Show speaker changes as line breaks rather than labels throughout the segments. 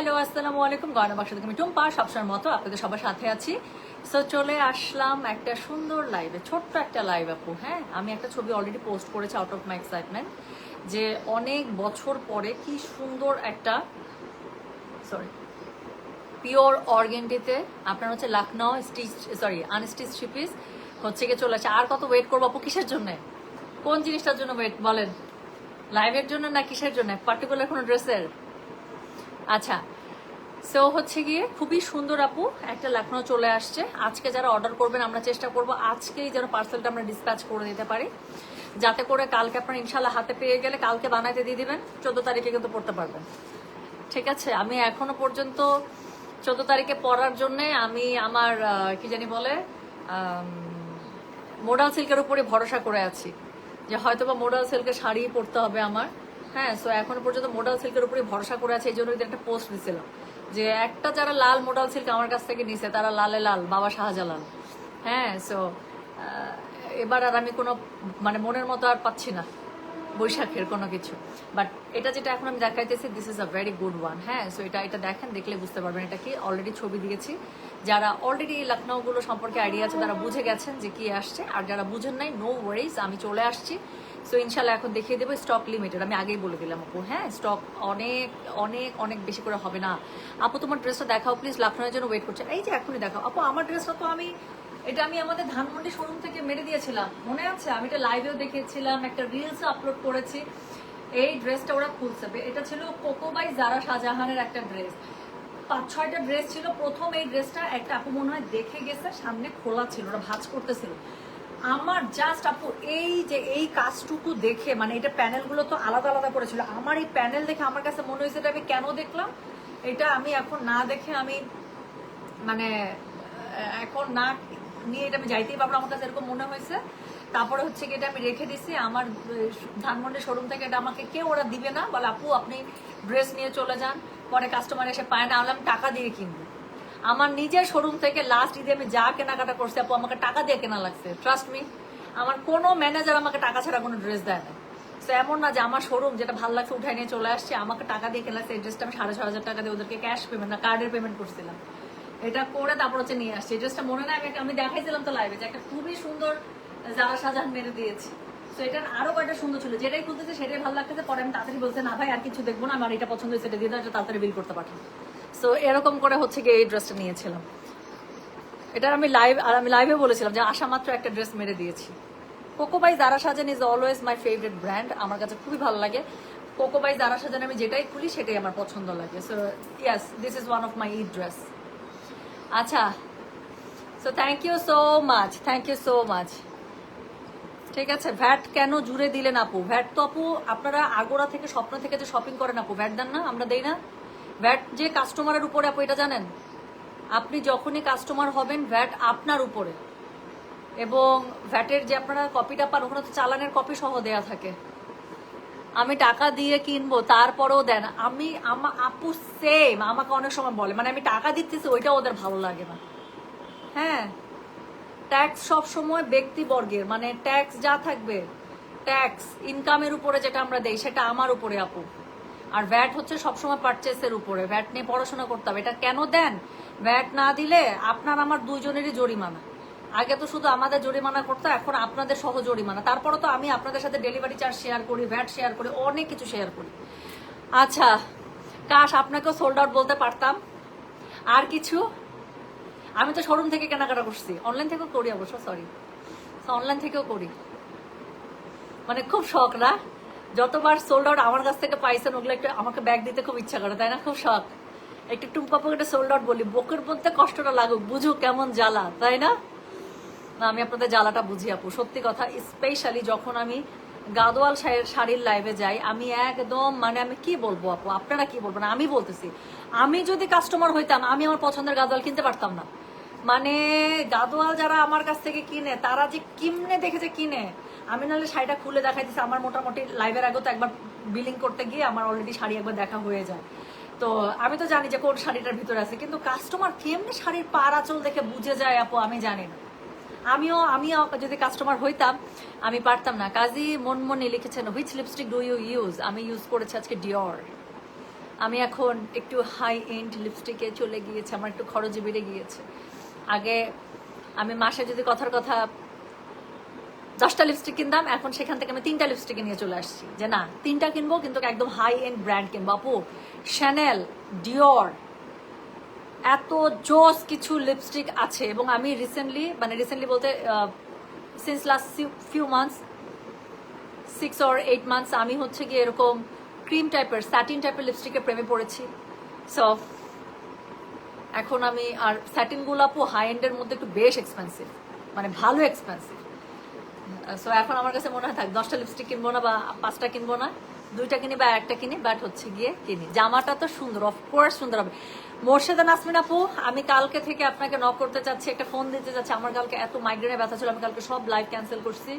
Hello, আসসালামু আলাইকুম। গয়না বাক্স থেকে আমি টুম্পা, সবসময়ের মতো আপনাদের সবার সাথে আছি। সো চলে আসলাম একটা সুন্দর লাইভে, ছোট্ট একটা লাইভ আপু। হ্যাঁ, আমি একটা ছবি অলরেডি পোস্ট করেছি আউট অফ মাই এক্সাইটমেন্ট, যে অনেক বছর পরে কি সুন্দর একটা পিওর অর্গেন্ডিতে আপনার হচ্ছে Lucknow stitch unstitch three piece হচ্ছে গিয়ে চলে আসে। আর কত ওয়েট করবো আপু? কিসের জন্য, কোন জিনিসটার জন্য ওয়েট বলেন? লাইভের জন্য না কিসের জন্য? পার্টিকুলার কোনো ড্রেসের? আচ্ছা, সো হচ্ছে গিয়ে খুবই সুন্দর আপু একটা লাখনৌ চলে আসছে। আজকে যারা অর্ডার করবেন আমরা চেষ্টা করবো আজকেই যেন পার্সেলটা আমরা ডিসপ্যাচ করে দিতে পারি, যাতে করে কালকে আপনার ইনশাল্লাহ হাতে পেয়ে গেলে কালকে বানাইতে দিয়ে দিবেন, 14 তারিখে কিন্তু পড়তে পারবেন। ঠিক আছে, আমি এখনো পর্যন্ত 14 তারিখে পড়ার জন্যে আমি আমার কি জানি বলে মোডাল সিল্কের উপরে ভরসা করে আছি, যে হয়তো বা মোডাল সিল্কের শাড়ি পরতে হবে আমার। হ্যাঁ, সো এখনো পর্যন্ত মোডাল সিল্কের উপরে ভরসা করে আছে। এই জন্য একটা পোস্ট দিছিলাম যে একটা যারা লাল মোডাল সিল্ক আমার কাছ থেকে নিছে তারা লালে লাল, বাবা শাহজালাল। হ্যাঁ, সো এবার আর আমি কোনো মানে মনের মতো আর পাচ্ছি না বৈশাখের কোনো কিছু। বাট এটা যেটা এখন আমি দেখাইতেছি, this is a very good one. হ্যাঁ, সো এটা দেখেন, দেখলে বুঝতে পারবেন এটা কি। অলরেডি ছবি দিয়েছি, যারা অলরেডি লখনৌগুলো সম্পর্কে আইডিয়া আছে তারা বুঝে গেছেন যে কি আসছে, আর যারা বুঝেন নাই নো ওয়ারিজ, আমি চলে আসছি। সো ইনশাল্লাহ এখন দেখিয়ে দেবো। স্টক লিমিটেড, আমি আগেই বলে দিলাম আপু। হ্যাঁ, স্টক অনেক অনেক অনেক বেশি করে হবে না। আপু তোমার ড্রেসটা দেখাও প্লিজ, লখনৌয়ের জন্য ওয়েট করছে। এই যে এখনই দেখাও আপু। আমার ড্রেসটা তো আমি আমাদের ধানমন্ডি শোরুম থেকে মেরে দিয়েছিলাম, মনে আছে? আমি এটা লাইভেও দেখিয়েছিলাম, একটা রিলস আপলোড করেছি। এই ড্রেসটা ওরা খুলছে, এটা ছিল কোকো বাই জারা শাহজাহানের একটা ড্রেস। 5-6টা ড্রেস ছিল। প্রথম এই ড্রেসটা একটা আপু মনে হয় দেখে গেছে, সামনে খোলা ছিল, ওরা ভাঁজ করতেছিল। আমার জাস্ট আপু এই যে এই কাজটুকু দেখে, মানে এটা প্যানেলগুলো তো আলাদা আলাদা করেছিল, আমার এই প্যানেল দেখে আমার কাছে মনে হয়েছে এটা আমি কেন দেখলাম। এটা আমি এখন না দেখে আমি মানে এখন না নিয়ে এটা আমি যাইতেই পারবো, আমার কাছে এরকম মনে হয়েছে। তারপরে হচ্ছে কি এটা আমি রেখে দিছি আমার ধানমন্ডি শোরুম থেকে। এটা আমাকে কেউ ওরা দিবে না, বলে আপু আপনি ড্রেস নিয়ে চলে যান, পরে কাস্টমার এসে পায় না। আমি টাকা দিয়ে কিনবো। আমার নিজের শোরুম থেকে লাস্ট ঈদে আমি যা কেনাকাটা করছি আপু, আমাকে টাকা দিয়ে কেনা লাগছে, ট্রাস্ট মি। আমার কোনো ম্যানেজার আমাকে টাকা ছাড়া কোনো ড্রেস দেয় না। তো এমন না যে আমার শোরুম যেটা ভালো লাগছে উঠাই নিয়ে চলে আসছে, আমাকে টাকা দিয়ে কেনা লাগছে। এই ড্রেসটা আমি 6,500 টাকা দিয়ে ওদেরকে ক্যাশ পেমেন্ট না কার্ডের পেমেন্ট করছিলাম। এটা করে তারপর হচ্ছে নিয়ে আসছি। এই ড্রেসটা মনে নাই আমি দেখাইছিলাম তো লাইভে, যে একটা খুবই সুন্দর জারা শাহজাহান মেরে দিয়েছি। তো এটার আরো কয়টা সুন্দর ছিল, যেটাই খুলতেছে সেটাই ভালো লাগতেছে। পরে আমি তাড়াতাড়ি বলছে না ভাই আর কিছু দেখবো না, আমার এটা পছন্দ হয়েছে, এটা দিয়ে দাও, তাড়াতাড়ি বিল করতে পাঠান। সো এরকম করে হচ্ছে গিয়ে এই ড্রেসটা নিয়েছিলাম। এটা আমি লাইভে বলেছিলাম যে আসা মাত্র একটা ড্রেস মেরে দিয়েছি। Coco by Zara Shahjahan is always my favourite brand, আমার কাছে খুবই ভালো লাগে। কোকো বাই জারা শাহজাহান আমি যেটাই খুলি সেটাই আমার পছন্দ লাগে। So yes, this is one of my Eid dress. আচ্ছা, so thank you so much, thank you so much. ঠিক আছে, ভ্যাট কেন জুড়ে দিলেন আপু? ভ্যাট তো আপু আপনারা আগোড়া থেকে স্বপ্ন থেকে যে শপিং করেন আপু, ভ্যাট দেন না? আমরা দেই না ভ্যাট? যে কাস্টমারের উপরে আপু, এটা জানেন? আপনি যখনই কাস্টমার হবেন ভ্যাট আপনার উপরে। এবং ভ্যাটের যে আপনারা কপিটা পান ওখানে তো চালানের কপি সহ দেয়া থাকে। আমি টাকা দিয়ে কিনবো তারপরেও দেন। আপু সেম আমাকে অনেক সময় বলে, মানে আমি টাকা দিতেছি ওইটা ওদের ভালো লাগে না। হ্যাঁ, ট্যাক্স সব সময় ব্যক্তিবর্গের, মানে ট্যাক্স যা থাকবে, ট্যাক্স ইনকামের উপরে যেটা আমরা দেই সেটা আমার উপরে আপু। আর ভ্যাট হচ্ছে সবসময় পারচেসের উপরে। ভ্যাট নিয়ে পড়াশোনা করতে হবে। এটা কেন দেন? ভ্যাট না দিলে আপনার আমার দুইজনেরই জরিমানা। আগে তো শুধু আমাদের জরিমানা করতো, এখন আপনাদের সহ জরিমানা। তারপরে তো আমি আপনাদের সাথে ডেলিভারি চার্জ শেয়ার করি, ভ্যাট শেয়ার করি, অনেক কিছু শেয়ার করি। আচ্ছা, কাশ আপনাকেও সোল্ড আউট বলতে পারতাম। আর কিছু? আমি তো শোরুম থেকে কেনাকাটা করছি, অনলাইন থেকেও করি অবশ্য, সরি, অনলাইন থেকেও করি। মানে খুব শখ না? যতবার সোল্ড আউট আমার কাছ থেকে পাইছেন ওগুলো একটু আমাকে ব্যাগ দিতে খুব ইচ্ছা করে, তাই না? খুব শখ। একটু টুম্পা পকেটে সোল্ড আউট বলি, বুকের মধ্যে কষ্টটা লাগুক, বুঝুক কেমন জ্বালা, তাই না? না, আমি আপনাদের জ্বালাটা বুঝি আপু, সত্যি কথা। স্পেশালি যখন আমি গাদোয়াল শাড়ির লাইভে যাই, আমি একদম মানে আমি কি বলবো আপু, আপনারা কি বলবেন, আমি বলতেছি, আমি যদি কাস্টমার হইতাম আমি আমার পছন্দের গাদোয়াল কিনতে পারতাম না। মানে গাদোয়াল যারা আমার কাছ থেকে কিনে তারা যে কিমনে দেখেছে কিনে। আমি নাহলে শাড়িটা খুলে দেখাইতেছি, আমার মোটামুটি লাইভের আগে তো একবার বিলিং করতে গিয়ে আমার অলরেডি শাড়ি একবার দেখা হয়ে যায়। তো আমি তো জানি যে কোন শাড়িটার ভিতরে আছে, কিন্তু কাস্টমার কেমনে শাড়ির পার আঁচল দেখে বুঝে যায় আপু, আমি জানি না। আমিও যদি কাস্টমার হইতাম আমি পারতাম না। কাজী মনমনি লিখেছেন which lipstick do you use? আমি ইউজ করেছি আজকে ডিওর। আমি এখন একটু হাই এন্ড লিপস্টিকে চলে গিয়েছি, আমার একটু খরচ বেড়ে গিয়েছে। আগে আমি মাসে যদি কথার কথা 10টা লিপস্টিক কিনতাম, এখন সেখান থেকে আমি 3টা লিপস্টিকে নিয়ে চলে আসছি যে না 3টা কিনবো, কিন্তু একদম হাই এন্ড ব্র্যান্ড কিনবো। আপু শ্যানেল, ডিওর, এত জোস কিছু লিপস্টিক আছে। এবং আমি রিসেন্টলি বলতে since last few months, 6 or 8 months আমি হচ্ছে গিয়ে এরকম ক্রিম টাইপের, স্যাটিন টাইপের লিপস্টিকের প্রেমে পড়েছি। সো এখন আমি আর স্যাটিনগুলো আপু হাই এন্ডের মধ্যে একটু বেশ এক্সপেন্সিভ, মানে ভালো এক্সপেন্সিভ। সো এখন আমার কাছে মনে হয় থাক 10টা লিপস্টিক কিনবো না বা 5টা কিনবো না, 2টা কিনি বা 1টা কিনি, বাট হচ্ছে গিয়ে কিনি। জামাটা তো সুন্দর, অফকোর্স সুন্দর হবে। মোর্শেদা নাসমিন আপু, আমি কালকে থেকে আপনাকে নক করতে চাচ্ছি, একটা ফোন দিতে চাচ্ছি। আমার কালকে এত মাইগ্রেনের ব্যথা ছিল, আমি কালকে সব লাইভ ক্যান্সেল করছি।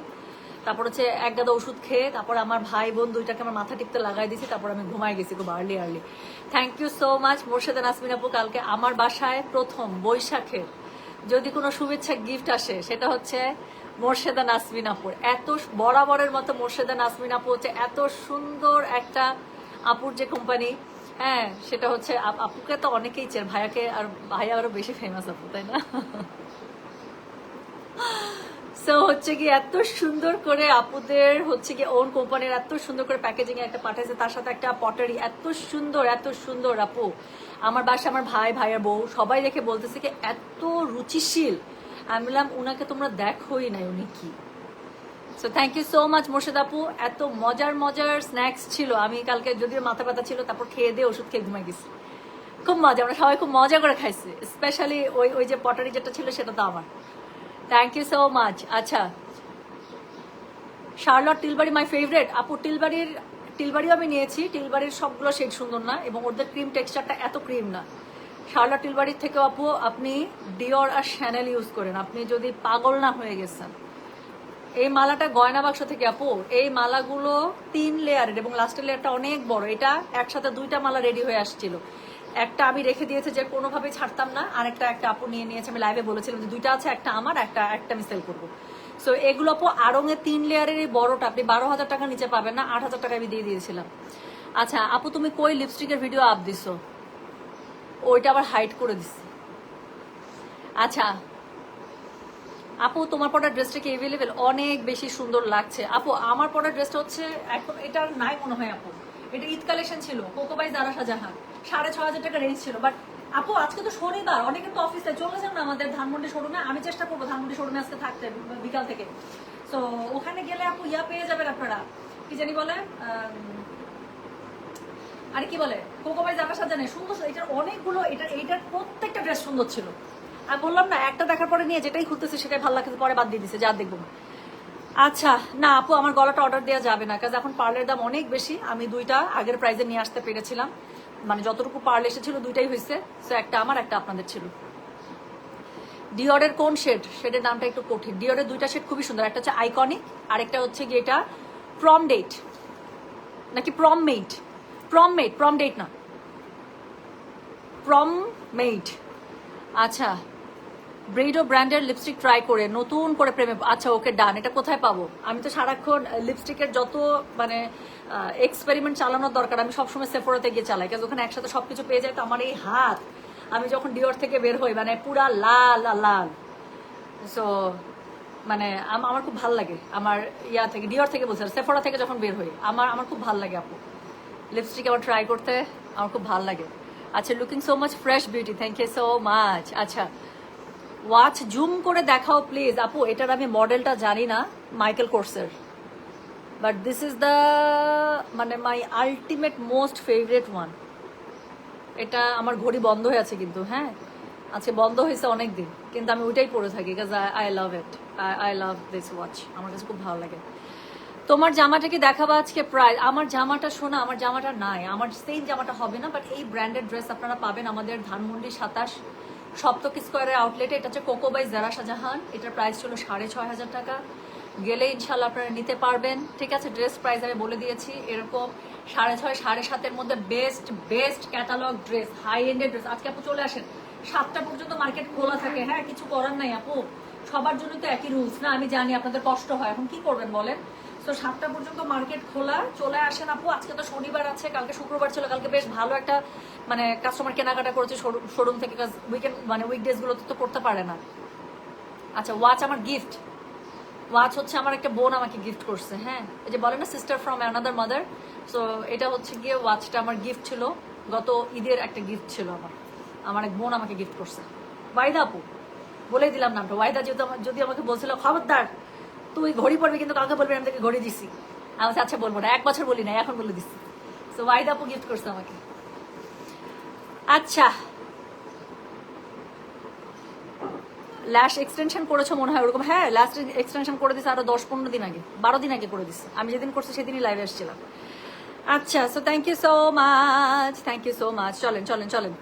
তারপর হচ্ছে এক গাদা ওষুধ খেয়ে তারপর আমার ভাই বোন 2টাকে আমার মাথা টিপতে লাগাই দিয়েছি, তারপর আমি ঘুমাই গেছি খুব early. Thank you so much Morsheda Nasmin আপু। কালকে আমার বাসায় প্রথম বৈশাখের যদি কোনো শুভেচ্ছা গিফট আসে সেটা হচ্ছে মোর্শেদা নাসমিন আপুর। এত বরাবরের মতো মোর্শেদা নাসমিন আপু হচ্ছে এত সুন্দর একটা আপুর যে কোম্পানি, হ্যাঁ সেটা হচ্ছে আপুকে তো অনেকেই চেন, ভাইয়া আরো বেশি ফেমাস আপু, তাই না? সো হচ্ছে কি এত সুন্দর করে আপুদের হচ্ছে কি ওন কোম্পানির এত সুন্দর করে প্যাকেজিং একটা পাঠাইছে, তার সাথে একটা পটারি এত সুন্দর আপু। আমার বাসা, আমার ভাইয়ের বউ সবাই দেখে বলতেছে কি এত রুচিশীল। আমি বললাম উনাকে তোমরা দেখোই নাই উনি কি। So thank you so much Morshed আপু। এত মজার স্ন্যাক্স ছিল, আমি কালকে যদিও মাথা ব্যথা ছিল তারপর খেয়ে দিয়ে ওষুধ খেয়ে ঘুমাই গেছি। খুব মজা, আমরা সবাই খুব মজা করে খাইছি। স্পেশালি ওই যে পটারি যেটা ছিল সেটা তো আমার। Thank you so much. আচ্ছা, শার্লট টিলবাড়ি মাই ফেভারিট আপু। টিলবাড়িও আমি নিয়েছি। টিলবাড়ির সবগুলো শেড সুন্দর না, এবং ওদের ক্রিম টেক্সচারটা এত ক্রিম না। শার্লট টিলবাড়ির থেকে আপু আপনি ডিওর আর শ্যানেল ইউজ করেন, আপনি যদি পাগল না হয়ে গেছেন। এই মালাটা গয়না বাক্স থেকে আপু, এই মালাগুলো 3 লেয়ারের এবং লাস্টের লেয়ারটা অনেক বড়। এটা একসাথে 2টা মালা রেডি হয়ে আসছিল। একটা আমি রেখে দিয়েছি যে কোনোভাবেই ছাড়তাম না, আর একটা আপু নিয়ে নিয়েছে। আমি লাইভে বলেছিলাম যে 2টা আছে, একটা আমার, একটা আমি সেল করবো। সো এগুলো আপু আড়ঙে 3 লেয়ারের এই বড়টা আপনি 12,000 টাকা নিচে পাবেন না, 8,000 টাকা আমি দিয়ে দিয়েছিলাম। আচ্ছা আপু, তুমি কই লিপস্টিকের ভিডিও আপ দিছো? ওইটা আবার হাইড করে দিছি। আচ্ছা আপু, তোমার পরা ড্রেসটা কি এভেলেবেল? অনেক বেশি সুন্দর লাগছে আপু। আমার পরা ড্রেসটা হচ্ছে এখন এটা নাই মনে হয় আপু, এটা ঈদ কালেকশন ছিল, কোকোবাই জারা শাহজাহান, 6,500 টাকা রেঞ্জ ছিল। বাট আপু আজকে তো শনিবার, অনেকে তো অফিসে চলে যান না আমাদের ধানমন্ডি শোরুমে। আমি চেষ্টা করবো ধানমন্ডি শোরুমে আজকে থাকতে বিকাল থেকে। তো ওখানে গেলে আপু পেয়ে যাবেন আপনারা, কি জানি বলে, আরে কি বলে, কোকোবাই জারা শাহজাহান সুন্দর। এটার অনেকগুলো, এইটার প্রত্যেকটা ড্রেস সুন্দর ছিল। আমি বললাম না, একটা দেখার পরে নিয়ে যেটাই খুঁজতেছে সেটাই ভালো লাগছে, পরে বাদ দিয়ে দিছে যা দেখবো। আচ্ছা না আপু, আমার গলাটা অর্ডার দেওয়া যাবে না, কাজ এখন পার্লের দাম অনেক বেশি। আমি 2টা আগের প্রাইজে নিয়ে আসতে পেরেছিলাম, মানে যতটুকু পার্ল এসেছিল 2টাই হয়েছে। সো একটা আমার, একটা আপনাদের ছিল। ডিওরের কোন শেডের নামটা একটু কঠিন। ডিওরের 2টা শেড খুবই সুন্দর, একটা হচ্ছে আইকনিক, আরেকটা হচ্ছে গিয়ে এটা প্রম ডেট নাকি প্রম ডেট না, প্রম মেড। আচ্ছা, ব্রেডো ব্র্যান্ডের লিপস্টিক ট্রাই করে নতুন করে প্রেমে। আচ্ছা ওকে ডান। এটা কোথায় পাবো? আমি তো সারাক্ষণ লিপস্টিকের যত মানে এক্সপেরিমেন্ট চালানোর দরকার আমি সবসময় সেফোরাতে গিয়ে চালাই, কারণ ওখানে একসাথে সবকিছু পেয়ে যায়। তো আমার এই হাত, আমি যখন ডিওর থেকে বের হই মানে পুরা লাল। সো মানে আমার খুব ভাল লাগে। আমার থেকে ডিওর থেকে বলছি, সেফোরা থেকে যখন বের হই আমার খুব ভাল লাগে আপু লিপস্টিক আমার ট্রাই করতে, আমার খুব ভাল লাগে। আচ্ছা, looking so much fresh beauty, thank you so much. আচ্ছা, ওয়াচ জুম করে দেখাও প্লিজ আপু। এটার আমি মডেলটা জানি না, মাইকেল কোর্সের, বাট দিস ইজ দ্য মানে মাই আলটিমেট মোস্ট ফেভারিট ওয়ান। এটা আমার ঘড়ি বন্ধ হয়ে আছে কিন্তু, হ্যাঁ আজকে বন্ধ হয়েছে অনেক দিন, কিন্তু আমি ওইটাই পরে থাকি, because I love it, I love this watch, আমার কাছে খুব ভালো লাগে। তোমার জামাটা কি দেখাবো আজকে? প্রাইস আমার জামাটা শোনা, আমার জামাটা নাই, আমার সেম জামাটা হবে না, বাট এই ব্র্যান্ডেড ড্রেস আপনারা পাবেন আমাদের ধানমন্ডি 27 সপ্তক স্কোয়ারের আউটলেটে। এটা হচ্ছে কোকোবাই জারা শাহজাহান, এটার প্রাইস ছিল 6,500 টাকা। গেলে ইনশাল্লাহ আপনারা নিতে পারবেন, ঠিক আছে। ড্রেস প্রাইস আমি বলে দিয়েছি, এরকম 6,500 7,500 মধ্যে বেস্ট ক্যাটালগ ড্রেস, হাই এন্ডের ড্রেস। আজকে আপু চলে আসেন, 7টা পর্যন্ত মার্কেট খোলা থাকে। হ্যাঁ কিছু করার নাই আপু, সবার জন্য তো একই রুলস না, আমি জানি আপনাদের কষ্ট হয়, এখন কি করবেন বলেন। তো 7টা পর্যন্ত মার্কেট খোলা, চলে আসেন আপু। আজকে তো শনিবার আছে, কালকে শুক্রবার ছিল, কালকে বেশ ভালো একটা মানে কাস্টমার কেনাকাটা করেছে শোরুম থেকে, উইকেন্ড মানে উইকডেজ গুলোতে তো করতে পারে না। আচ্ছা, ওয়াচ আমার গিফট, ওয়াচ হচ্ছে আমার একটা বোন আমাকে গিফট করছে। হ্যাঁ, এই যে বলে না sister from another mother, so এটা হচ্ছে গিয়ে ওয়াচটা আমার গিফট ছিল, গত ঈদের একটা গিফট ছিল আমার, আমার এক বোন আমাকে গিফট করছে। ওয়াইদা আপু, বলে দিলাম নামটা। ওয়াইদা যেহেতু যদি আমাকে বলছিল খবরদার তুই ঘড়ি পড়বি কিন্তু কাউকে বলবি, আমি তোকে ঘড়ি দিছি, আমি বলছি আচ্ছা বলবো না, 1 বছর বলি না, এখন বলে দিচ্ছি। সো ওয়াইদা আপু গিফট করছে আমাকে। আচ্ছা, ল্যাশ এক্সটেনশন করেছো মনে হয় ওরকম। হ্যাঁ, ল্যাশ এক্সটেনশন করে দিছে আরো 10-15 দিন আগে, 12 দিন আগে করে দিছে। আমি যেদিন করছি সেদিনই লাইভে আসছিলাম। আচ্ছা, so thank you so much, thank you so much. চলেন চলেন চলেন।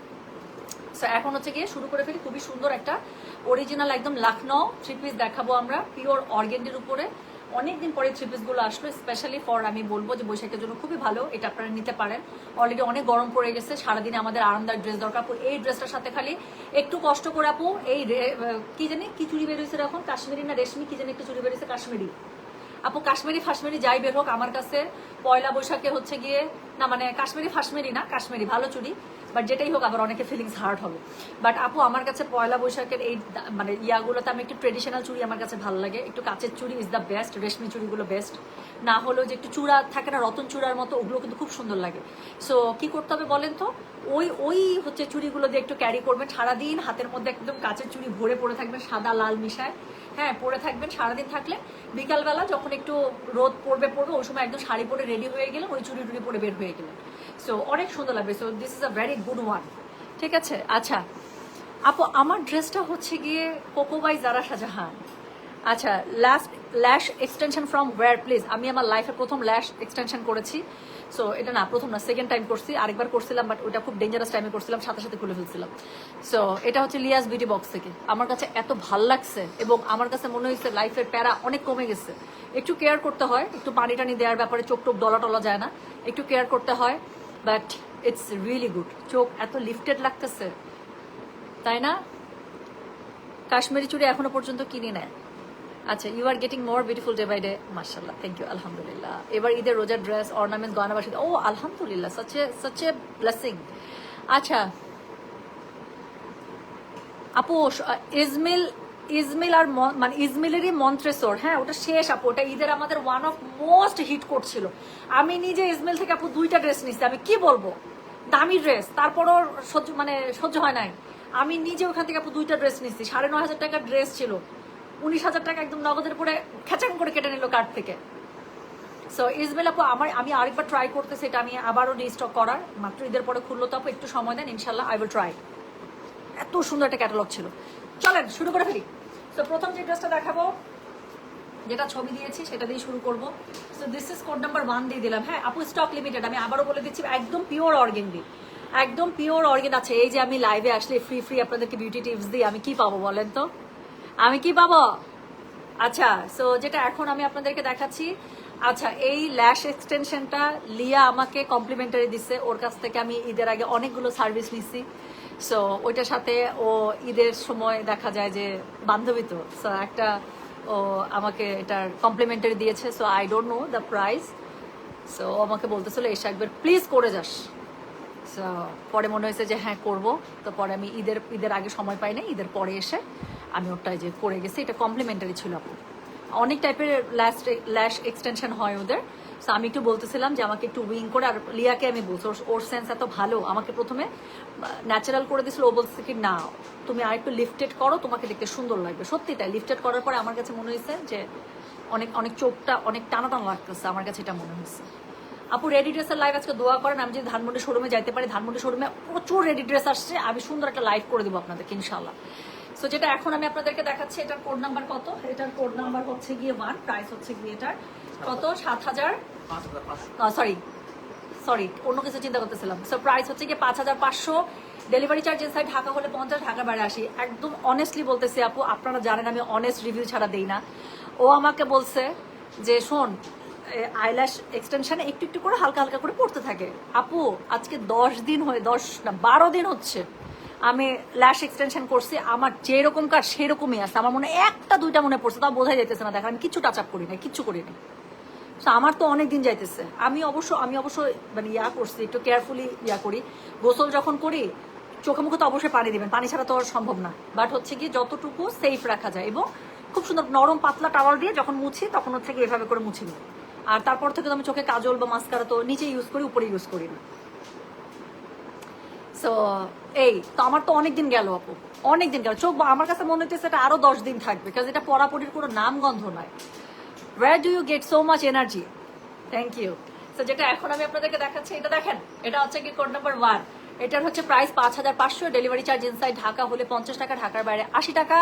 সো এখন হচ্ছে গিয়ে শুরু করে ফেলি। খুবই সুন্দর একটা অরিজিনাল একদম লখনৌ থ্রি পিস দেখাবো আমরা, পিওর অর্গেন্ডির উপরে। অনেকদিন পরে থ্রি পিস গুলো আসলো, স্পেশালি ফর, আমি বলবো যে বৈশাখের জন্য খুবই ভালো, এটা আপনারা নিতে পারেন। অলরেডি অনেক গরম পড়ে গেছে, সারাদিনে আমাদের আরামদায়ক ড্রেস দরকার। আপু এই ড্রেসটার সাথে খালি একটু কষ্ট করে আপু, এই কি জানি কি চুড়ি বেরিয়েছে এখন, কাশ্মীরি না রেশমি কি জানি একটা চুড়ি বেরিয়েছে, কাশ্মীরি আপু। কাশ্মীরি ফাশ্মীরি যাই বের হোক আমার কাছে পয়লা বৈশাখে হচ্ছে গিয়ে না, মানে কাশ্মীরি ফাশ্মীরি না, কাশ্মীরি ভালো চুড়ি, বাট যেটাই হোক আবার অনেকে ফিলিংস হার্ট হবে। বাট আপু আমার কাছে পয়লা বৈশাখের এই মানে ইয়াগুলোতে আমি একটু ট্রেডিশনাল চুড়ি আমার কাছে ভালো লাগে, একটু কাচের চুড়ি ইজ দ্য বেস্ট, রেশমি চুড়িগুলো বেস্ট। না হলেও যে একটু চূড়া থাকে না রতন চূড়ার মতো, ওগুলো কিন্তু খুব সুন্দর লাগে। সো কি করতে হবে বলেন তো, ওই হচ্ছে চুড়িগুলো দিয়ে একটু ক্যারি করবেন সারাদিন, হাতের মধ্যে একদম কাচের চুড়ি ভরে পড়ে থাকবেন, সাদা লাল মিশায়। হ্যাঁ, পরে থাকবেন সারাদিন, থাকলে বিকালবেলা যখন একটু রোদ পড়বে ওই সময় একদম শাড়ি পরে রেডি হয়ে গেলেন, ওই চুড়ি টুড়ি পরে বের হয়ে গেলেন। সো অনেক সুন্দর লাগবে। So this is a very good one, ঠিক আছে। আচ্ছা আপু, আমার ড্রেসটা হচ্ছে গিয়ে কোকো বাই জারা শাহজাহান। আচ্ছা, ল্যাশ এক্সটেনশন ফ্রম ওয়্যার প্লিজ। আমি আমার লাইফে প্রথম ল্যাশ এক্সটেনশন করেছি। সো এটা না প্রথম না, সেকেন্ড টাইম করছি, আরেকবার করছিলাম বাট ওটা খুব ডেঞ্জারাস টাইমে করছিলাম, সাথে সাথে খুলে ফেলছিলাম। সো এটা হচ্ছে লিয়াস বিউটি বক্স থেকে, আমার কাছে এত ভাল লাগছে এবং আমার কাছে মনে হয়েছে লাইফের প্যারা অনেক কমে গেছে। একটু কেয়ার করতে হয়, একটু পানি টানি দেওয়ার ব্যাপারে, চোখ টোক ডলা টলা যায় না, একটু কেয়ার করতে হয়, বাট ইটস রিয়েলি গুড। চোখ এত লিফটেড লাগতেছে, তাই না? কাশ্মীরি চুড়ি এখনো পর্যন্ত কিনি নেয়। আচ্ছা, you are getting more beautiful day by day, মাশাআল্লাহ, থ্যাংক ইউ, আলহামদুলিল্লাহ। এবার ঈদের রোজার ড্রেস, অর্নামেন্টস, গয়না বাসি, ও আলহামদুলিল্লাহ, সাচ এ ব্লেসিং। আচ্ছা আপু, ইজমিল আর মানে ইজমিলেরই মন্ত্রেসর, হ্যাঁ ওটা শেষ আপু, ওটা ঈদের আমাদের ওয়ান অফ মোস্ট হিট করছিল। আমি নিজে ইজমিল থেকে আপু 2টা ড্রেস নিচ্ছি, আমি কি বলবো, দামি ড্রেস, তারপরও সহ্য হয় নাই। আমি নিজে ওখান থেকে আপু 2টা ড্রেস নিচ্ছি, 9,500 টাকার ড্রেস ছিল, 19,000 টাকা একদম নগদের পরে খেচাং করে কেটে নিল কার্ড থেকে। সো ইজমিল আপু আমি আরেকবার ট্রাই করতেছি, এটা আমি আবারও রিস্টক করার, মাত্র ঈদের পরে খুললো তো আপু, একটু সময় দেন, ইনশাল্লাহ আই উইল ট্রাই। এত সুন্দর একটা ক্যাটালগ ছিল। চলেন শুরু করে ফেলি। তো প্রথম যে ড্রেসটা দেখাবো, যেটা ছবি দিয়েছি সেটা দিয়ে শুরু করবো। So this is code number 1 দিয়ে দিলাম। হ্যাঁ আপু, স্টক লিমিটেড, আমি আবারও বলে দিচ্ছি, একদম পিওর অর্গেন্ডি, একদম পিওর অর্গেন আছে। এই যে আমি লাইভে আসলে ফ্রি আপনাদেরকে বিউটি টিপস দিই, আমি কি পাবো বলেন তো, আমি কি পাবো? আচ্ছা, সো যেটা এখন আমি আপনাদেরকে দেখাচ্ছি, আচ্ছা এই ল্যাশ এক্সটেনশনটা লিয়া আমাকে কমপ্লিমেন্টারি দিচ্ছে, ওর কাছ থেকে আমি ঈদের আগে অনেকগুলো সার্ভিস নিচ্ছি। সো ওইটার সাথে ও ঈদের সময় দেখা যায় যে বান্ধবী তো, সো একটা ও আমাকে এটার কমপ্লিমেন্টারি দিয়েছে। So I don't know the price. So আমাকে বলতেছিল এসে একবার প্লিজ করে যাস। সো পরে মনে হয়েছে যে হ্যাঁ করবো, তো পরে আমি ঈদের আগে সময় পাই না, ঈদের পরে এসে আমি ওটাই যে করে গেছি, এটা কমপ্লিমেন্টারি ছিল আপু। অনেক টাইপের ল্যাশ এক্সটেনশন হয় ওদের। সো আমি একটু বলতেছিলাম যে আমাকে একটু উইং করে, আর লিয়াকে আমি বলছি ওর সেন্স এত ভালো, আমাকে প্রথমে ন্যাচারাল করে দিয়েছিল, ও বলছে কি না তুমি আর একটু লিফটেড করো, তোমাকে দেখতে সুন্দর লাগবে। সত্যি তাই, লিফটেড করার পরে আমার কাছে মনে হয়েছে যে অনেক অনেক চোখটা অনেক টানা টানা লাগতেছে, আমার কাছে এটা মনে হয়েছে। আপু রেডি ড্রেসের লাইভ আজকে দোয়া করেন, আমি যদি ধানমন্ডি শোরুমে যাইতে পারি, ধানমন্ডি শোরুমে প্রচুর রেডি ড্রেস আসছে, আমি সুন্দর একটা লাইভ করে দেবো আপনাদেরকে ইনশাল্লাহ। সো যেটা এখন আমি আপনাদেরকে দেখাচ্ছি, এটার কোড নাম্বার কত, এটার কোড নাম্বার হচ্ছে গিয়ে 1, প্রাইস হচ্ছে গিয়ে এটার কত 7,000, সরি অন্য কিছু চিন্তা করতেছিলাম। সো প্রাইস হচ্ছে গিয়ে 5,500, ডেলিভারি চার্জ ইনসাইড ঢাকা হলে 50, ঢাকার বাইরে 80। একদম অনেস্টলি বলতেছি আপু, আপনারা জানেন আমি অনেস্ট রিভিউ ছাড়া দেই না। ও আমাকে বলছে যে শোন আইল্যাশ এক্সটেনশনে একটু একটু করে হালকা হালকা করে পড়তে থাকে। আপু আজকে 12 দিন হচ্ছে আমি ল্যাশ এক্সটেনশন করছি, আমার যেরকম কাজ সেরকমই আছে, আমার মনে 1টা 2টা মনে পড়ছে, তাও বোঝাই যাইতেছে না, দেখেন আমি কিছু টাচ আপ করি না, কিচ্ছু করি না, তো আমার তো অনেক দিন যাইতেছে। আমি অবশ্য মানে করছি, একটু কেয়ারফুলি করি। গোসল যখন করি চোখে মুখে তো অবশ্যই পানি দিবেন, পানি ছাড়া তো আর সম্ভব না। বাট হচ্ছে কি যতটুকু সেফ রাখা যায়, এবং খুব সুন্দর নরম পাতলা টাওয়াল দিয়ে যখন মুছি তখন হচ্ছে কি এভাবে করে মুছি নিই। আর তারপর থেকে তো আমি চোখে কাজল বা মাস্কারা তো নিচে ইউজ করি, উপরে ইউজ করি না। সো এই তো আমার তো অনেকদিন গেল আপু, অনেকদিন গেল। চোখ আমার কাছে মনে হচ্ছে এটা আরো 10 দিন থাকবে, কারণ এটা পরাপরির কোনো নামগন্ধ নয়। Where do you get so much energy? Thank you. So যেটা এখন আমি আপনাদেরকে দেখাচ্ছি, এটা দেখেন, এটা হচ্ছে কি কোড নাম্বার 1। এটার হচ্ছে price 5500, delivery charge inside Dhaka হলে 50 টাকা, ঢাকার বাইরে 80 টাকা।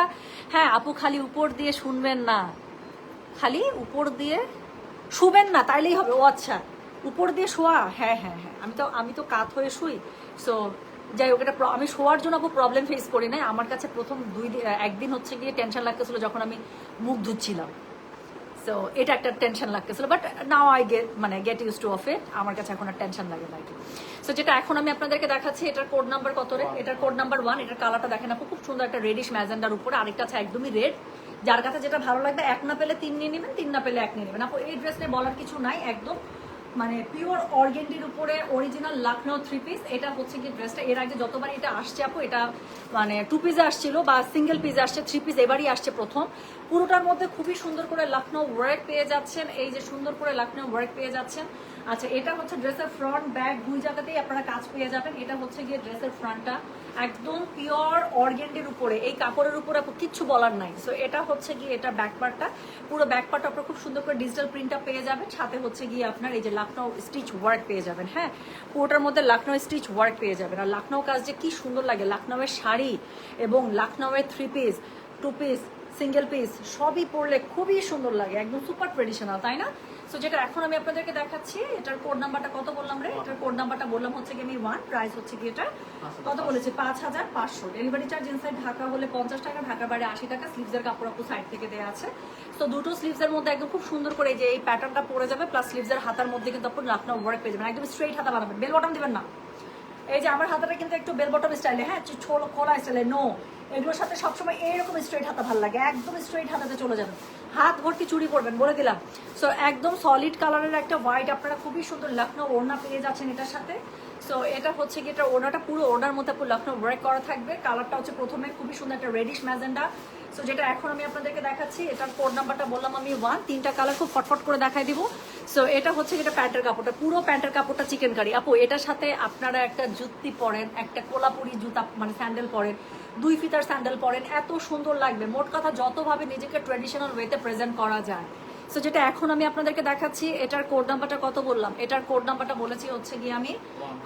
হ্যাঁ আপু, খালি উপর দিয়ে শুনবেন না, খালি উপর দিয়ে শুবেন না, তাইলেই হবে। ও আচ্ছা, উপর দিয়ে শোয়া, হ্যাঁ হ্যাঁ হ্যাঁ, আমি তো কাত হয়ে শুই। সো যাই হোক, এটা আমি শোয়ার জন্য আপু প্রবলেম ফেস করি নাই। আমার কাছে প্রথম একদিন হচ্ছে গিয়ে টেনশন লাগতেছিল যখন আমি মুখ ধুচ্ছিলাম। সো এটা একটা টেনশন লাগতেছিল, but now I get use to of it. আমার কাছে এখন আর টেনশন লাগে না। সো যেটা এখন আমি আপনাদেরকে দেখাচ্ছি, এটার কোড নাম্বার কত রে? এটার কোড নাম্বার 1। এটার কালারটা দেখেন আপু, খুব সুন্দর একটা রেডিশ ম্যাজেন্ডার উপরে, আরেকটা আছে একদমই রেড। যার কাছে যেটা ভালো লাগবে, 1 না পেলে 3 নিয়ে নেবেন, 3 না পেলে 1 নিয়ে নেবেন আপু। এই ড্রেস নিয়ে বলার কিছু নাই, একদম মানে পিওর অর্গেন্ডির উপরে অরিজিনাল লখনৌ 3 পিস। এটা হচ্ছে কি ড্রেসটা এর আগে যতবার এটা আসছে আপু, এটা মানে 2 পিসে আসছিল বা সিঙ্গেল পিসে আসছে, 3 পিস এবারই আসছে প্রথম। পুরোটার মধ্যে খুবই সুন্দর করে লখনৌ ওয়ার্ক পেয়ে যাচ্ছেন, এই যে সুন্দর করে লখনৌ ওয়ার্ক পেয়ে যাচ্ছেন। আচ্ছা, এটা হচ্ছে ড্রেসের ফ্রন্ট ব্যাক দুই জায়গাতেই আপনারা কাজ পেয়ে যাবেন। এটা হচ্ছে গিয়ে ড্রেসের ফ্রন্টটা একদম পিওর অর্গেন্ডির উপরে, এই কাপড়ের উপরে কিচ্ছু বলার নাই। সো এটা হচ্ছে গিয়ে এটা ব্যাক পার্টটা, পুরো ব্যাক পার্ট আপনারা খুব সুন্দর করে ডিজিটাল প্রিন্টটা পেয়ে যাবেন। সাথে হচ্ছে গিয়ে আপনার এই যে লখনৌ স্টিচ ওয়ার্ক পেয়ে যাবেন। হ্যাঁ, পুরোটার মধ্যে লখনৌ স্টিচ ওয়ার্ক পেয়ে যাবেন। আর লখনৌ কাজ যে কি সুন্দর লাগে, লখনৌয়ের শাড়ি এবং লখনৌয়ের 3 পিস 2 পিস সিঙ্গেল পিস সবই পরলে খুবই সুন্দর লাগে, একদম সুপার ট্রেডিশনাল, তাই না? সো যেটা এখন আমি আপনাদেরকে দেখাচ্ছি, এটার কোড নাম্বারটা কত বললাম রে? এটার কোড নাম্বারটা বললাম হচ্ছে কি আমি 1। প্রাইস হচ্ছে কি এটা কত বলেছি? 5500। ডেলিভারি চার্জ ইনসাইড ঢাকা হলে 50 টাকা, ঢাকার বাইরে 80 টাকা। স্লিভসের কাপড় আপু সাইড থেকে দেওয়া আছে। তো দুটো স্লিভসের মধ্যে একদম খুব সুন্দর করে যে এই প্যাটার্নটা পরে যাবে, প্লাস স্লিভসের হাতার মধ্যে কিন্তু আপনি লখনৌ ওয়ার্ক পেয়ে যাবেন। একদম স্ট্রেইট হাতা বানাবেন, বেল বটম দিবেন না। এই যে আমার হাতাটা কিন্তু একটু বেল বটম স্টাইলে, হ্যাঁ খোলা স্টাইলে নো। এগুলোর সাথে সবসময় এইরকম স্ট্রেট হাতা ভালো লাগে, একদম স্ট্রেট হাতাতে চলে যাবেন। হাত ভর্তি চুড়ি পরবেন বলে দিলাম। সো একদম সলিড কালারের একটা হোয়াইট আপনারা খুবই সুন্দর লখনৌ ওড়না পেয়ে যাচ্ছেন এটার সাথে। সো এটা হচ্ছে কি, এটা ওড়নাটা পুরো ওড়নার মধ্যে পুরো লখনৌ ওয়ার্ক করা থাকবে। কালারটা হচ্ছে প্রথমে খুবই সুন্দর একটা রেডিশ ম্যাজেন্ডা। সো যেটা এখন আমি আপনাদেরকে দেখাচ্ছি, এটার কোড নাম্বারটা বললাম আমি 1। 3টা কালার খুব ফটফট করে দেখাই দিব। সো এটা হচ্ছে এটা প্যান্টের কাপড়টা, পুরো প্যান্টের কাপড়টা চিকেন কারি আপু। এটার সাথে আপনারা একটা জুতি পরেন, একটা কোলাপুরি জুতা মানে স্যান্ডেল পরেন, 2 ফিতার স্যান্ডেল পরেন, এত সুন্দর লাগবে। মোট কথা যতভাবে নিজেকে ট্র্যাডিশনাল ওয়েতে প্রেজেন্ট করা যায়। সো যেটা এখন আমি আপনাদেরকে দেখাচ্ছি, এটার কোড নাম্বারটা কত বললাম? এটার কোড নাম্বারটা বলেছি হচ্ছে গিয়ে আমি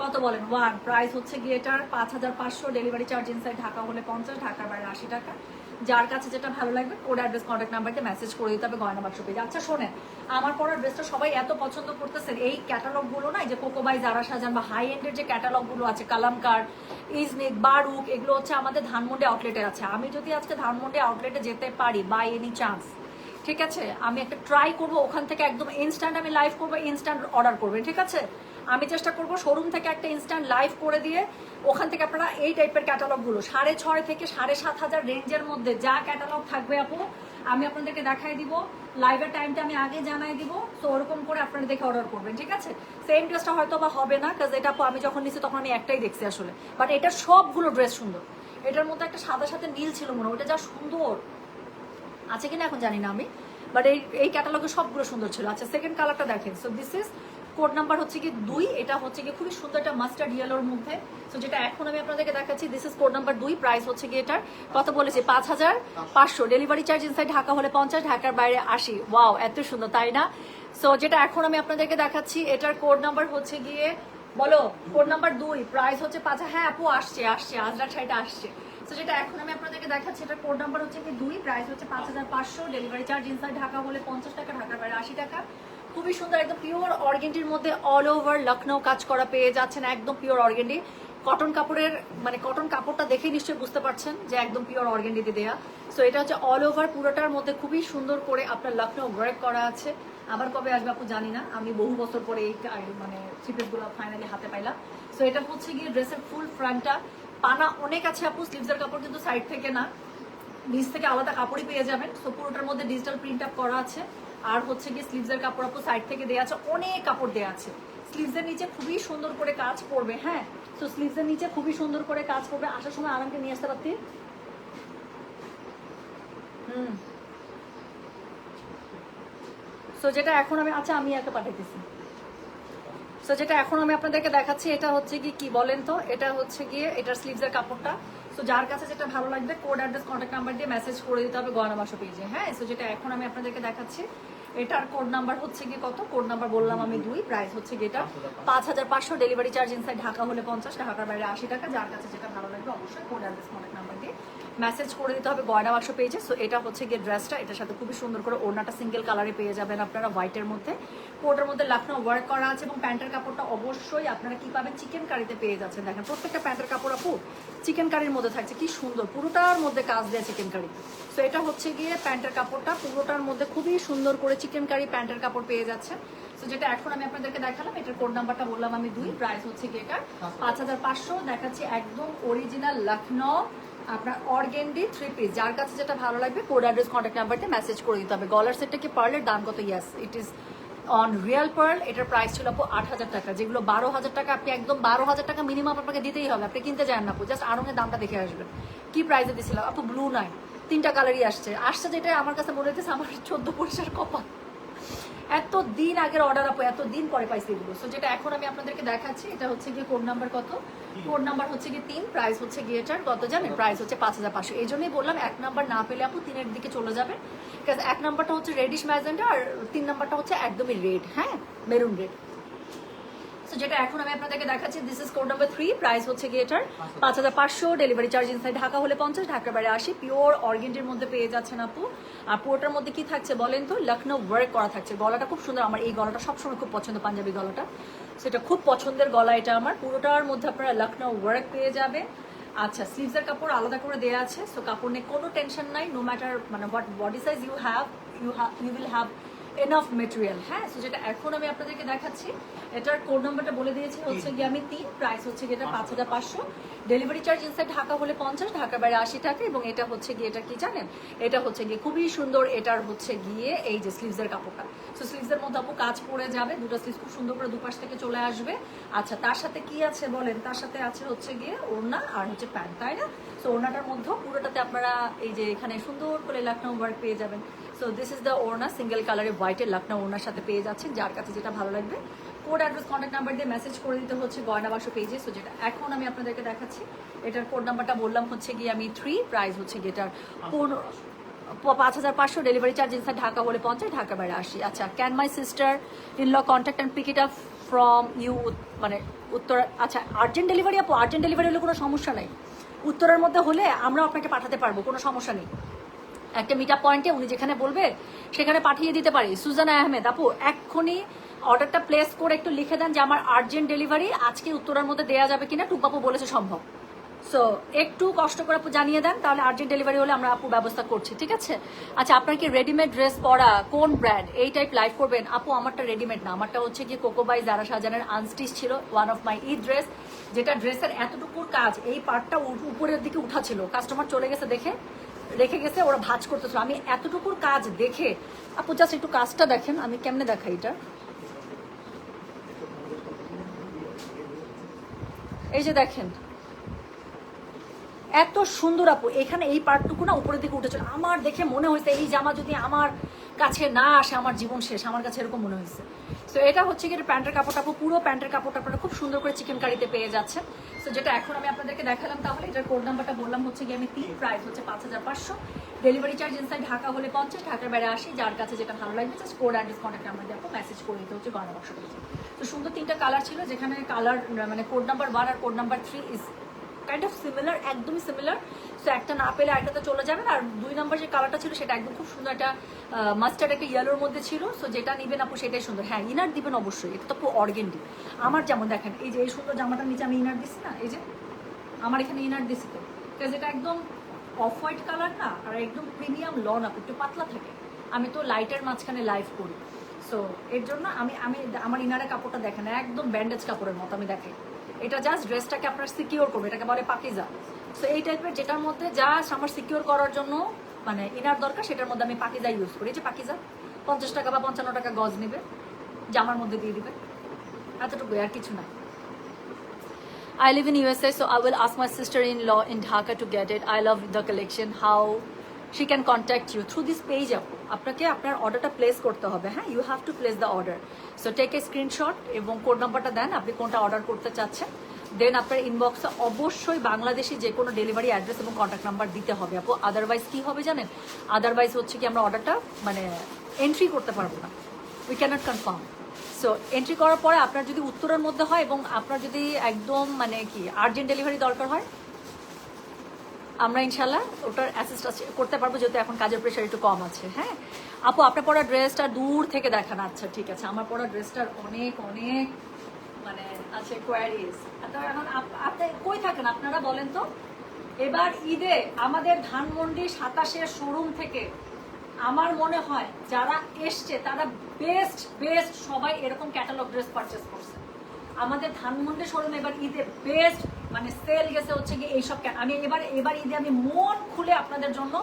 কত বলেন 1। প্রাইস হচ্ছে গিয়ে এটার 5500, ডেলিভারি চার্জ ইনসাইড ঢাকা হলে 50, ঢাকার বাইরে 80 টাকা। যার কাছে যেটা ভালো লাগবে ওর অ্যাড্রেস কন্ট্যাক্ট নাম্বারতে মেসেজ করে দিতে হবে গয়না বাক্স পেজে। আচ্ছা শোনেন, আমার পরার ড্রেসটা সবাই এত পছন্দ করতেছেন, এই ক্যাটালগুলো না, যে কোকোবাই, জারা শাহজাহান বা হাই এন্ডের যে ক্যাটালগুলো আছে, কালামকার, ইজনিক, বারুক, এগুলো হচ্ছে আমাদের ধানমন্ডি আউটলেটে আছে। আমি যদি আজকে ধানমন্ডি আউটলেটে যেতে পারি বাই এনি চান্স, ঠিক আছে, আমি একটা ট্রাই করব, ওখান থেকে একদম ইনস্ট্যান্ট আমি লাইভ করবো, ইনস্ট্যান্ট অর্ডার করবেন, ঠিক আছে? আমি চেষ্টা করব শোরুম থেকে একটা ইনস্ট্যান্ট লাইভ করে দিয়ে ওখান থেকে আপনারা এই টাইপের ক্যাটালগুলো 6,500 থেকে 7,500 রেঞ্জের মধ্যে যা ক্যাটালগ থাকবে আপু, আমি আপনাদেরকে দেখাই দিব। লাইভের টাইমটা আমি আগে জানাই দিব। তো ওরকম করে আপনারা দেখে অর্ডার করবেন, ঠিক আছে? সেম ড্রেসটা হয়তো বা হবে না, কারণ এটা আপু আমি যখন নিচ্ছি তখন আমি একটাই দেখছি আসলে, বাট এটা সবগুলো ড্রেস সুন্দর। এটার মধ্যে একটা সাদা সাথে নীল ছিল মনে হয়, ওটা যা সুন্দর আছে কিনা এখন জানি না আমি, বাট এই ক্যাটালগে সবগুলো সুন্দর ছিল। আচ্ছা, সেকেন্ড কালারটা দেখেন। So this is code number হচ্ছে কি 2। এটা হচ্ছে কি খুবই সুন্দর একটা মাস্টার্ড ইয়েলোর মধ্যে। সো যেটা এখন আমি আপনাদেরকে দেখাচ্ছি, this is code number 2। Price হচ্ছে কি এটার কত বলেছি? 5500। ডেলিভারি চার্জ ইনসাইড ঢাকা হলে 50, ঢাকার বাইরে 80। ওয়াও, এত সুন্দর, তাই না? সো যেটা এখন আমি আপনাদেরকে দেখাচ্ছি, এটার কোড নাম্বার হচ্ছে গিয়ে বলো, কোড নাম্বার 2। প্রাইস হচ্ছে 5। হ্যাঁ আপু, আসছে আজরাক শাড়িটা আসছে। তো যেটা এখন আমি আপনাদেরকে দেখাচ্ছি, এটার কোড নাম্বার হচ্ছে কি 2। প্রাইস হচ্ছে 5500। ডেলিভারি চার্জ ইনসাইড ঢাকা হলে 50 টাকা, ঢাকার বাইরে 80 টাকা। খুবই সুন্দর, একদম পিওর অর্গেন্ডির মধ্যে অল ওভার লখনৌ কাজ করা পেয়ে যাচ্ছেন, একদম পিওর অর্গেন্ডি। কটন কাপড়ের মানে কটন কাপড়টা দেখে নিশ্চয়ই বুঝতে পারছেন যে একদম পিওর অর্গেন্ডিতে দেয়া। সো এটা হচ্ছে অল ওভার পুরোটার মধ্যে খুবই সুন্দর করে আপনার লখনৌ ওয়ার্ক করা আছে। আবার কবে আসবে আপু জানি না, আমি বহু বছর পরে এই মানে থ্রি পিসগুলো ফাইনালি হাতে পাইলাম। সো এটা হচ্ছে গিয়ে ড্রেসের ফুল ফ্রন্টটা, পানা অনেক আছে আপু, স্লিভসের কাপড় কিন্তু সাইড থেকে না, নিচ থেকে আলাদা কাপড়ই পেয়ে যাবেন। সো পুরোটার মধ্যে ডিজিটাল প্রিন্ট আপ করা আছে। আর হচ্ছে গিয়ে স্লিভসের কাপড় আপু সাইড থেকে দেওয়া আছে, অনেক কাপড় দেওয়া আছে। স্লিভসের নিচে খুবই সুন্দর করে কাজ পড়বে, হ্যাঁ। তো স্লিভসের নিচে খুবই সুন্দর করে কাজ করবে, আসার সময় আরামকে নিয়ে আসতে পারতি। সো যেটা এখন আমি, আচ্ছা আমি একটা পাঠাইতেছি। সো যেটা এখন আমি আপনাদেরকে দেখাচ্ছি, এটা হচ্ছে কি বলেন তো, এটা হচ্ছে গিয়ে এটার স্লিভসের কাপড়টা। সো যার কাছে যেটা ভালো লাগবে কোড অ্যাড্রেস কন্ট্যাক্ট নাম্বার দিয়ে মেসেজ করে দিতে হবে গয়না বাসা পেজে, হ্যাঁ। সো যেটা এখন আমি আপনাদেরকে দেখাচ্ছি, এটার কোড নাম্বার হচ্ছে গিয়ে কত, কোড নাম্বার বললাম আমি 2, প্রাইস হচ্ছে গিয়ে এটা 5500, ডেলিভারি চার্জ ইনসাইড ঢাকা হলে 50, ঢাকার বাইরে 80 টাকা। যার কাছে যেটা ভালো লাগবে অবশ্যই কোড অ্যাড্রেস কন্ট্যাক্ট নাম্বার দিয়ে মেসেজ করে দিতে হবে গয়না বাক্স পেজে। সো এটা হচ্ছে গিয়ে ড্রেসটা, এটার সাথে খুবই সুন্দর করে ওড়নাটা সিঙ্গেল কালারে পেয়ে যাবেন আপনারা হোয়াইটের মধ্যে। কোটের মধ্যে লাখনৌ ওয়ার্ক করা আছে এবং প্যান্টের কাপড়টা অবশ্যই আপনারা কি পাবেন, চিকেন কারিতে পেয়ে যাচ্ছেন। দেখেন প্রত্যেকটা প্যান্টের কাপড় আপু চিকেন কারির মধ্যে থাকছে, কি সুন্দর, পুরোটার মধ্যে কাজ দেয় চিকেন কারি। সো এটা হচ্ছে গিয়ে প্যান্টের কাপড়টা, পুরোটার মধ্যে খুবই সুন্দর করে চিকেন কারি প্যান্টের কাপড় পেয়ে যাচ্ছে। সো যেটা এখন আমি আপনাদেরকে দেখালাম, এটার কোড নাম্বারটা বললাম আমি 2, প্রাইস হচ্ছে গিয়ে এটা 5500। দেখাচ্ছি একদম অরিজিনাল লখনৌ আপনার অর্গেন্ডি 3 পিস। যার কাছে যেটা ভালো লাগবে কোড অ্যাড্রেস কন্ট্যাক্ট নাম্বারতে মেসেজ করে দিতে হবে। গলার সেটটা কি পার্লের দাম কত? Yes, it is on real pearl. এটার প্রাইস ছিল আপু 8000 টাকা, যেগুলো 12000 টাকা। আপনি একদম 12000 টাকা মিনিমাম আপনাকে দিতেই হবে, আপনি কিনতে যান না আপু, জাস্ট আড়ঙের দামটা দেখে আসবেন কি প্রাইসে দিছিলাম আপু। ব্লু নাই, 3টা কালারই আসছে যেটা আমার কাছে মনে হইতেছে আমার 14 পরিষ্কার কপাল। এত দিন আগের অর্ডার আপু, এত দিন পরে পাইছি এগুলো। সো যেটা এখন আমি আপনাদেরকে দেখাচ্ছি, এটা হচ্ছে গিয়ে কোড নাম্বার কত, কোড নাম্বার হচ্ছে গিয়ে 3, প্রাইস হচ্ছে গিয়ে এটার কত জানেন, প্রাইস হচ্ছে 5500। এই জন্যই বললাম 1 নাম্বার না পেলে আপু 3-এর দিকে চলে যাবে, বিকজ 1 নাম্বারটা হচ্ছে রেডিশ ম্যাজেন্টা আর 3 নাম্বারটা হচ্ছে একদমই রেড, হ্যাঁ, মেরুন রেড। সো যেটা এখন আমি আপনাদেরকে দেখাচ্ছি, this is code number 3, price হচ্ছে গিয়ে এটার 5500, ডেলিভারি চার্জ ইনসাইড ঢাকা হলে 50, ঢাকার বাইরে 80। পিওর অর্গেন্ডির মধ্যে পেয়ে যাচ্ছেন আপু। আর পুরোটার মধ্যে কি থাকছে বলেন তো, লখনৌ ওয়ার্ক করা থাকছে। গলাটা খুব সুন্দর, আমার এই গলাটা সবসময় খুব পছন্দ, পাঞ্জাবি গলাটা। সেটা খুব পছন্দের গলা এটা আমার। পুরোটার মধ্যে আপনারা লখনৌ ওয়ার্ক পেয়ে যাবে। আচ্ছা, স্লিভসের কাপড় আলাদা করে দেওয়া আছে। সো কাপড় নিয়ে কোনো টেনশন নাই, নো ম্যাটার মানে what body size you will have enough material, হ্যাঁ। সো যেটা এখন আমি আপনাদেরকে দেখাচ্ছি, এটার কোড নাম্বারটা বলে দিয়েছি হচ্ছে গিয়ে আমি 3, প্রাইস হচ্ছে গিয়ে এটা 5500, ডেলিভারি চার্জ ইনসাইড ঢাকা হলে 50, ঢাকার বাইরে 80 টাকা। এবং এটা হচ্ছে গিয়ে এটা কি জানেন, এটা হচ্ছে গিয়ে খুবই সুন্দর, এটার হচ্ছে গিয়ে এই যে স্লিভসের কাপড়টা। সো স্লিভসের মধ্যে আপু কাজ পড়ে যাবে, দুটো স্লিভস খুব সুন্দর করে দুপাশ থেকে চলে আসবে। আচ্ছা, তার সাথে কি আছে বলেন, তার সাথে আছে হচ্ছে গিয়ে ওড়না আর হচ্ছে প্যান্ট, তাই না? সো ওড়নাটার মধ্যেও পুরোটাতে আপনারা এই যে এখানে সুন্দর করে লখনৌ ওয়ার্ক পেয়ে যাবেন। সো দিস ইজ দ্য ওড়না, সিঙ্গেল কালারে হোয়াইটের লখনৌ ওড়নার সাথে পেয়ে যাচ্ছেন। যার কাছে যেটা ভালো লাগবে কোড অ্যাড্রেস কন্ট্যাক্ট নাম্বার দিয়ে মেসেজ করে দিতে হচ্ছে গয়না বাক্স পেজে। সো যেটা এখন আমি আপনাদেরকে দেখাচ্ছি, এটার কোড নাম্বারটা বললাম হচ্ছে গিয়ে আমি 3, প্রাইস হচ্ছে গিয়ে এটার 5500, ডেলিভারি চার্জ ইনসাইড ঢাকা হলে 50, ঢাকা বাইরে 80। আচ্ছা, can my sister in law contact and pick it up from you, মানে উত্তর। আচ্ছা, আর্জেন্ট ডেলিভারি আপু, আর্জেন্ট ডেলিভারি হলে কোনো সমস্যা নেই, উত্তরের মধ্যে হলে আমরা আপনাকে পাঠাতে পারবো, কোনো সমস্যা নেই। একটা মিট আপ পয়েন্টে উনি যেখানে বলবে সেখানে পাঠিয়ে দিতে পারি। সুজানা আহমেদ আপু, এক্ষুনি অর্ডারটা প্লেস করে একটু লিখে দেন যে আমার আর্জেন্ট ডেলিভারি আজকে উত্তরার মধ্যে দেওয়া যাবে কিনা, টুকবাপু বলেছে সম্ভব। সো একটু কষ্ট করে আপু জানিয়ে দেন, তাহলে আর্জেন্ট ডেলিভারি হলে আমরা আপু ব্যবস্থা করছি, ঠিক আছে? আচ্ছা, আপনার কি রেডিমেড ড্রেস পরা, কোন ব্র্যান্ড, এই টাইপ লাইভ করবেন? আপু আমারটা রেডিমেড না, আমারটা হচ্ছে গিয়ে কোকোবাই জারা শাহজাহানের আনস্টিচ ছিল, one of my Eid dress, যেটা ড্রেসের এতটুকুর কাজ, এই পার্টটা উপরের দিকে উঠা ছিল, কাস্টমার চলে গেছে দেখে রেখে গেছে, ওরা ভাঁজ করতেছিল। আমি এতটুকুর কাজ দেখে আপু জাস্ট একটু কাজটা দেখেন, আমি কেমনে দেখাই এটা, এই যে দেখেন এত সুন্দর আপু। এখানে এই পার্টটুকু না উপরের দিকে উঠেছিল, আমার দেখে মনে হয়েছে এই জামা যদি আমার কাছে না আসে আমার জীবন শেষ, আমার কাছে এরকম মনে হয়েছে। সো এটা হচ্ছে কি প্যান্টের কাপড়টা আপু, পুরো প্যান্টের কাপড়টা আপনারা খুব সুন্দর করে চিকেন কারিতে পেয়ে যাচ্ছেন। সো যেটা এখন আমি আপনাদেরকে দেখালাম, তাহলে এটার কোড নাম্বারটা বললাম হচ্ছে কি আমি 3, প্রাইস হচ্ছে 5500, ডেলিভারি চার্জ ইনসাইড ঢাকা হলে 50, ঢাকার বাইরে 80। যার কাছে যেটা ভালো লাগবে just code address contact number দিয়ে আপু মেসেজ করে দিতে হচ্ছে গয়না বাক্স পেজে। তো সুন্দর 3টা কালার ছিল, যেখানে কালার মানে কোড নাম্বার 1 আর code number 3 is kind of similar, একদমই সিমিলার। সো একটা না পেলে আরেকটাতে চলে যাবেন। আর 2 নম্বর যে কালারটা ছিল সেটা একদম খুব সুন্দর, একটা মাস্টার্ড একটা ইয়েলোর মধ্যে ছিল। সো যেটা নিবেন আপু সেটাই সুন্দর। হ্যাঁ, ইনার দিবেন অবশ্যই, এটা তো পুরো অর্গেন্ডি। আমার যেমন দেখেন এই যে এই সুন্দর জামাটার নিচে আমি ইনার দিচ্ছি না, এই যে আমার এখানে ইনার দিচ্ছি তো, বিকজ এটা একদম অফ হোয়াইট কালার না, আর একদম প্রিমিয়াম লন আপু, একটু পাতলা থাকে। আমি তো লাইটের মাঝখানে লাইভ করি, সো এর জন্য আমি আমার ইনারের কাপড়টা দেখেন একদম ব্যান্ডেজ কাপড়ের মতো আমি দেখাই। এটা জাস্ট ড্রেসটাকে আপনার সিকিউর করবে, এটাকে বলে পাকিজা। সো এই টাইপের যেটার মধ্যে যা আমার সিকিউর করার জন্য মানে ইনার দরকার, সেটার মধ্যে আমি পাকিজা ইউজ করি। এই যে পাকিজা 50 টাকা বা 55 টাকা গজ নেবে, জামার মধ্যে দিয়ে দিবে, এতটুকু, আর কিছু না। I live in USA, so I will ask my sister-in-law in Dhaka to get it. I love the collection. How she can contact you through this page. আপনাকে আপনার অর্ডারটা প্লেস করতে হবে, হ্যাঁ, you have to place the order. So take a screenshot এবং code নাম্বারটা দেন, আপনি কোনটা অর্ডার করতে চাচ্ছেন। দেন আপনার ইনবক্সে অবশ্যই বাংলাদেশি যে কোনো ডেলিভারি অ্যাড্রেস এবং কন্ট্যাক্ট নাম্বার দিতে হবে আপু। আদারওয়াইজ কি হবে জানেন, আদারওয়াইজ হচ্ছে কি আমরা অর্ডারটা মানে এন্ট্রি করতে পারবো না, we can't confirm. So entry করার পরে আপনার যদি উত্তরের মধ্যে হয় এবং আপনার যদি একদম মানে কি আর্জেন্ট ডেলিভারি দরকার হয়, আমরা ইনশাল্লাহ ওটার অ্যাসিস্ট করতে পারবো, যেহেতু এখন কাজের প্রেশার একটু কম আছে। হ্যাঁ আপু, আপনার পরা ড্রেসটা দূর থেকে দেখান। আচ্ছা ঠিক আছে, আমার পরা ড্রেসটার অনেক অনেক মানে আছে কোয়ারিজ। এখন আপনি কই থাকেন আপনারা বলেন তো? এবার ঈদে আমাদের ধানমন্ডি 27-এর শোরুম থেকে আমার মনে হয় যারা এসছে তারা বেস্ট সবাই এরকম ক্যাটালগ ড্রেস পারচেস করছে। আমাদের ধানমন্ডি শোরুমে এবার ঈদে বেস্ট মানে সেল গেছে হচ্ছে কি এইসব। আমি এবার ঈদে আমি মন খুলে আপনাদের জন্য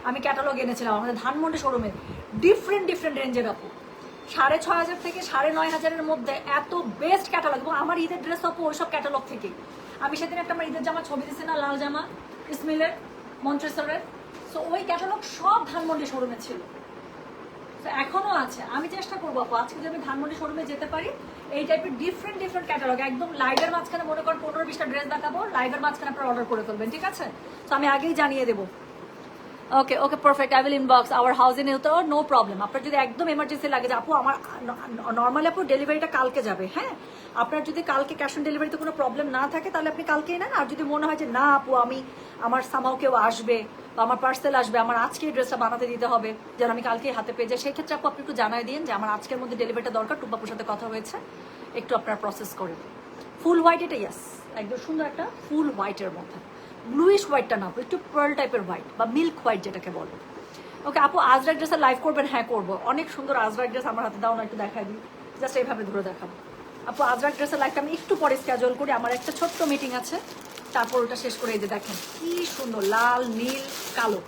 আমি ক্যাটালগ এনেছিলাম আমাদের ধানমন্ডি শোরুমে, ডিফারেন্ট রেঞ্জের আপু, 6,500 থেকে 9,500-এর মধ্যে এত বেস্ট ক্যাটালগ। এবং আমার ঈদের ড্রেস আপু ওইসব ক্যাটালগ থেকেই। আমি সেদিন একটা আমার ঈদের জামা ছবি দিচ্ছি না, লাল জামা ইসমিলের মন্ট্রেসরের, সো ওই ক্যাটালগ সব ধানমন্ডি শোরুমে ছিল, তো এখনো আছে। আমি চেষ্টা করবো আপু আজকে যদি আমি ধানমন্ডি শোরুমে যেতে পারি, এই টাইপের ডিফারেন্ট ক্যাটালগ একদম লাইভের মাঝখানে মনে করেন 15-20টা ড্রেস দেখাবো, লাইভের মাঝখানে আপনারা অর্ডার করে ফেলবেন, ঠিক আছে? তো আমি আগেই জানিয়ে দেবো। Okay perfect, I will inbox our house in তো নো প্রবলেম। আপনার যদি একদম এমার্জেন্সি লাগে যে আপু আমার নর্মালি আপু ডেলিভারিটা কালকে যাবে, হ্যাঁ, আপনার যদি কালকে ক্যাশ অন ডেলিভারিতে কোনো প্রবলেম না থাকে তাহলে আপনি কালকেই নেন। আর যদি মনে হয় যে না আপু আমার সামাও কেউ আসবে বা আমার পার্সেল আসবে, আমার আজকে ড্রেসটা বানাতে দিতে হবে যেন আমি কালকেই হাতে পেয়ে যাই, সেই ক্ষেত্রে আপু আপনি একটু জানাই দিন যে আমার আজকের মধ্যে ডেলিভারিটা দরকার, টুব্বাপুর সাথে কথা হয়েছে, একটু আপনারা প্রসেস করেন। ফুল হোয়াইট এটা, ইয়াস, একদম সুন্দর একটা ফুল হোয়াইটের মধ্যে, ব্লুইশ হোয়াইটটা না, একটু পার্ল টাইপের হোয়াইট বা মিল্ক হোয়াইট যেটাকে বলে। ওকে আপু, আজরাক ড্রেসের লাইভ করবেন? হ্যাঁ করবো, অনেক সুন্দর আজরাক ড্রেস আমার হাতে দাও না, একটু দেখাই দিই, জাস্ট এইভাবে ধরে দেখাবো। আপু আজরাক ড্রেসের লাইভটা আমি একটু পরে স্কেজুয়াল করি, আমার একটা ছোট্ট মিটিং আছে, তারপর ওটা শেষ করে এই যে দেখেন কি সুন্দর লাল নীল কালো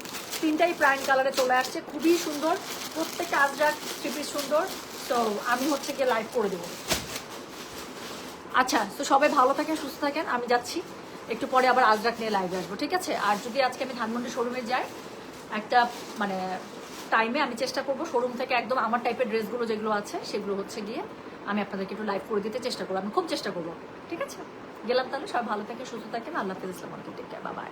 তিনটাই প্রাইম কালারে চলে আসছে, খুবই সুন্দর, প্রত্যেকটা আজরাক থ্রি পিস সুন্দর। তো আমি হচ্ছে গিয়ে লাইভ করে দেবো। আচ্ছা, তো সবাই ভালো থাকেন, সুস্থ থাকেন, আমি যাচ্ছি, একটু পরে আবার আজরাক নিয়ে লাইভে আসবো, ঠিক আছে? আর যদি আজকে আমি ধানমন্ডি শোরুমে যাই একটা মানে টাইমে, আমি চেষ্টা করবো শোরুম থেকে একদম আমার টাইপের ড্রেসগুলো যেগুলো আছে সেগুলো হচ্ছে গিয়ে আমি আপনাদেরকে একটু লাইভ করে দিতে চেষ্টা করবো, আমি খুব চেষ্টা করবো, ঠিক আছে? গেলাম তাহলে, সবাই ভালো থাকেন, সুস্থ থাকেন, আল্লাহ হাফেজ, আসসালামু আলাইকুম, টেক কেয়ার, বাই বাই।